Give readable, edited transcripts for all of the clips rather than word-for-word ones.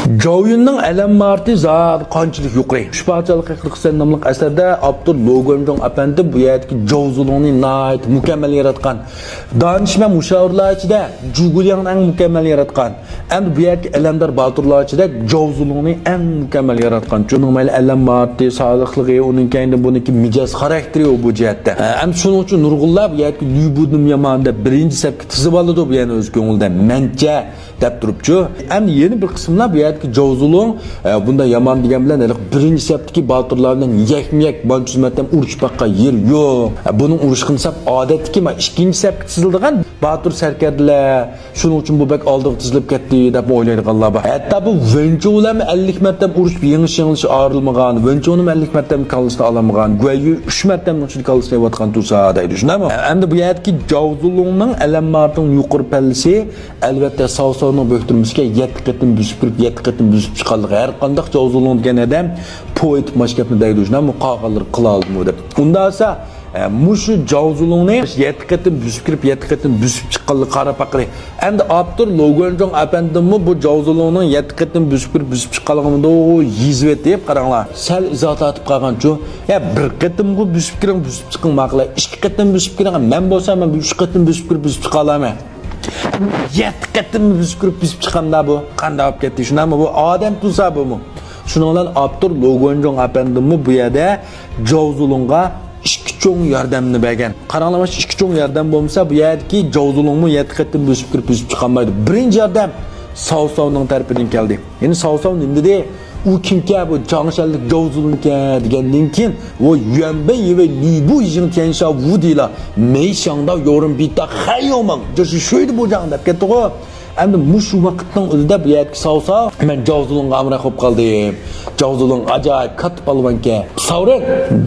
Joyunning alamati zot qanchalik yuqori. Shifachalik Qirg'iziston nomli asarda Abdur Logonjong apandi bu yerdagi Jovzulungni nayt mukammal yaratgan. Danishmand mushavirlar ichida Jugulyanni eng mukammal yaratgan. Endi bu yerdagi alamdor botirlar ichida Jovzulungni eng mukammal yaratgan. Chuning mayli alamati, sodiqligi, uning kayni buniki mijoz xarakteri bu jihatda. Endi shuning uchun nurg'unlar bu yerdagi Lyubudnim Yaman'da birinchi sapga tizib oladi bu yana o'z ko'ngilda. Mencha deb turibchi. Endi yeni bir qismlar bu yerdagi Jovzulung bunda Yaman degan bilan birinchi sapdagi botirlardan yakmak banchizmatdan urush baqqa yer yo'q. Buning urushqini sap odatdagi ikkinchi sapga tizildigan botir sarkardilar. Shuning uchun bu bak oldiga tizilib ketdi deb o'ylaydiganlar bor. Hatto bu Vencho'larni 50 marta urush yengilish ayrilmagan, Vencho'ni 50 marta kalishni olamagan, Guayu 3 marta urushni kalishlayotgan tursa deydi. Shunami? Endi bu yerdagi Jovzulungning alamlarning yuqori pallisi albatta Sovsovning bo'ktirmisiga 7 qatim büsüp kirib 7 qatim büsüp chiqqanligi. Har qanday Jovzulung degan odam poet mashqatni deydi. Shunami? Qog'alar qila oldim deb. Unda esa mushu Jovzulungni 7 qatim büsüp kirib 7 qatim büsüp chiqqanligi qarab aqli. Endi Abdur Logonjong apandimmi bu Jovzulungning 7 qatim büsüp kirib büsüp chiqqanligini o yizvet deb qaranglar. Sal izoh atib qolganchu. Ya bir qatim bu büsüp kirib büsüp chiqqan maqla. 2 qatim büsüp kirgan men bo'lsam men 3 qatim büsüp kirib büsüp chiqa olaman. 7 qatim büsüp kirib büsüp chiqqanda bu qanday olib ketdi? Shunami bu odam tursa bu. Shuning bilan Abdur Logonjong apandimmi bu yerda Jovzulungga ikki cho'ng yordamni bergan. Qaranglar, ikki cho'ng yordam bo'lmasa bu yerdagi Jovzulungni 7 qatim büsüp kirib büsüp chiqolmaydi. Birinchi yordam Sovsovning tarafidan keldi. Endi Sovsov nima dedi? U kimga bu Changshanlik Jovzulungga degandan keyin o Yuanbei ve Libu ying tiansha wu dila mei shangda yorum bitta hayyomang. Joshi shoydi bu jang deb ketdi-ku. Endi mushu vaqtning o'zida bu yerdagi Sovsov men Jovzulungga amra qo'yib qoldim. Jovzulung ajoyib katta palvonga. Savrin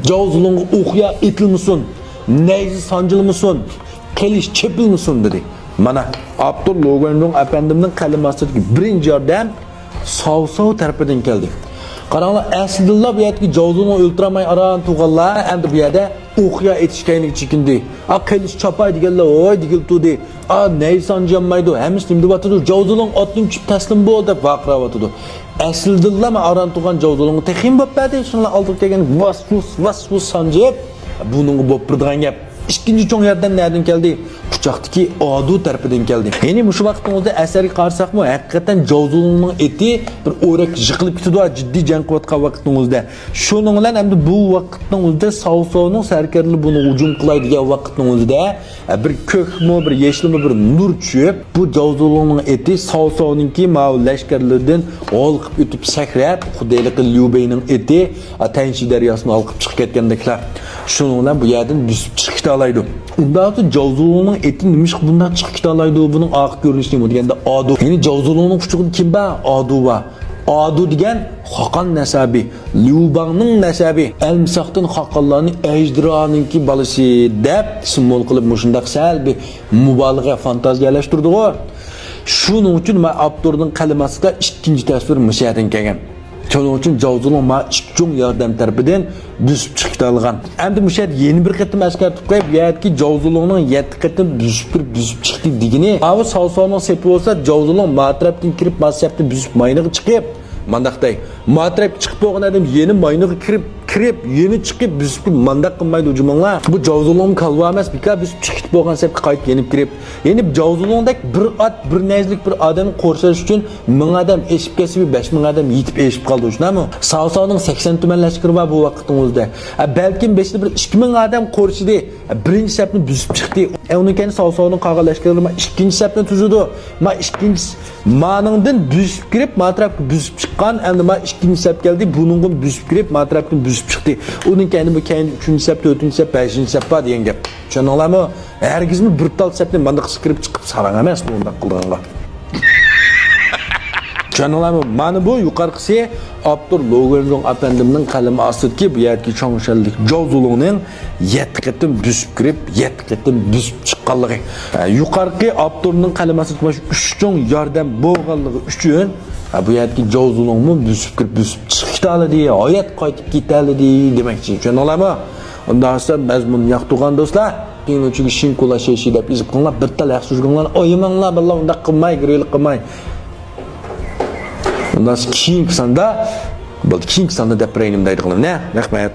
Jovzulungga o'qiya etilmasin, neyzi sanjilmasin, qilish chepilmasin dedi. Mana Abdur Logonjong apandimning qalimasidagi birinchi yordam Sovsov tarafidan keldi. Qaranglar, aslida bu yerdagi Jovzulungni o'ltiramay aran tug'anlar endi bu yerda o'qiya etishkaylik chekindi. Qilish chopay deganlar oy digil tudi. Neysan jammaydi. Hammasi nima deyapti? Jovzulung otning chip taslim bo'ldi deb vaqirayotdi. Aslida men aran tug'an Jovzulungni texim bo'padi. Shunlar oldiga kelgan vas sanjib buning bo'p turgan gap. İkinci çoğun yerden nereden geldi? Kucaqdaki Adu tarafidan keldi. Yeni mushu vaqtimizda asarga qarasaqmi, haqiqatan Jovzulungning eti bir o'rak yiqilib ketdi, jiddiy jang qilayotgan vaqtimizda. Shuning bilan hamda bu vaqtimizda Sovsovning sarkarlari buni hujum qilaydigan vaqtimizda bir ko'kmi, bir yeşilmi bir nur tushib, bu Jovzulungning eti Sovsovningki mav lashkarlardan olqib o'tib sakrab, xudaylik Lyubeyning eti Atanshi daryosini olqib chiqib ketgandeklar. Shuning bilan bu yerdan düşüp chiqib olaydi. Unda Jovzulungning eti nimish bundan chiqib ketalaydi, buning oq ko'rinishi nima deganda Adu. Ya'ni Jovzulungning kuchug'ida kim bor? Adu va Adu degan Xoqon nasabi, Lyubangning nasabi, Almisaqdan Xoqonlarning ejdironinki balasi deb simbol qilib mushundaq sal bir mubolag'a fantaziyalashtirdi-ku. Shuning uchun men Abdurning qalimasida ikkinchi tasvir mushadan kelgan. Shuning uchun Jovzulung ma ikki cho'ng yordam tarafidan büsüp chiqib olgan. Endi mushat yeni bir qatim askartib qo'yib, bu yerdagi Jovzulungning 7 qatim büsüp chiqdi degini. Avi Sovsovning sepi bo'lsa, Jovzulung matrapdan kirib, masapdan büsüp mayniga chiqib, mandaqday. Matrap chiqib bo'lgan odam yeni mayniga kirib, yeni chiqib büsüp mandaq qilmaydi hujumlar. Bu Jovzulung kalva emas, bika büsüp chiqib bo'lgan sepga qaytib yenib kirib. Yeni Jovzulungdek bir at, bir nezlik bir odamni qo'rshash uchun 1000 odam eshib kesib, 5000 odam yetib eshib qoldi, shunami? Sovsovning 80 tuman lashkari bor bu vaqtimizda. Balkim 5 bir 2000 odam qo'rshidi. Birinchi sapni büsüp chiqdi. Uning keyin Sovsovning qolgan lashkarlari ikkinchi sapni tuzdi. Ma ikkinchi maningdan büsüp kirib, matrapga büsüp chiqqan. Endi ma ikkinchi sap keldi, buningga büsüp kirib, matrapdan büsüp chiqdi. Uning keyin bu keyin 3-chi sap, 4-chi sap, 5-chi sap bor degan gap. Tushuninglarmi? Herkesmi bir tal sapni mandaq kirib chiqib sarang emas bunday qilganga. Tushuninglarmi? Mana bu yuqorqisi Abdur Logonjong apandimning qalami ostidagi bu yerga Changshanlik Jovzulungning 7 qatim büsüp kirib, 7 qatim büsüp chiqqanligi. Yuqorqi Abdurning qalami ostidagi 3 cho'ng yordam bo'lganligi uchun bu yerdagi Jovzulungni büsüp kirib, büsüp chiqib oladi, hayot qaytib ketadi demoqchi. Tushuninglarmi? Undan sonra mazmun yoqtirgan do'stlar, keyin uchun shin kulashi deb izib qilinglar, bir tal yaxshi yurginglar, o'yimanglar, billah unda qilmay, g'irlik qilmay. Ondan sonra keyingi sonda deb berayim deydiganlar ne? Rahmat.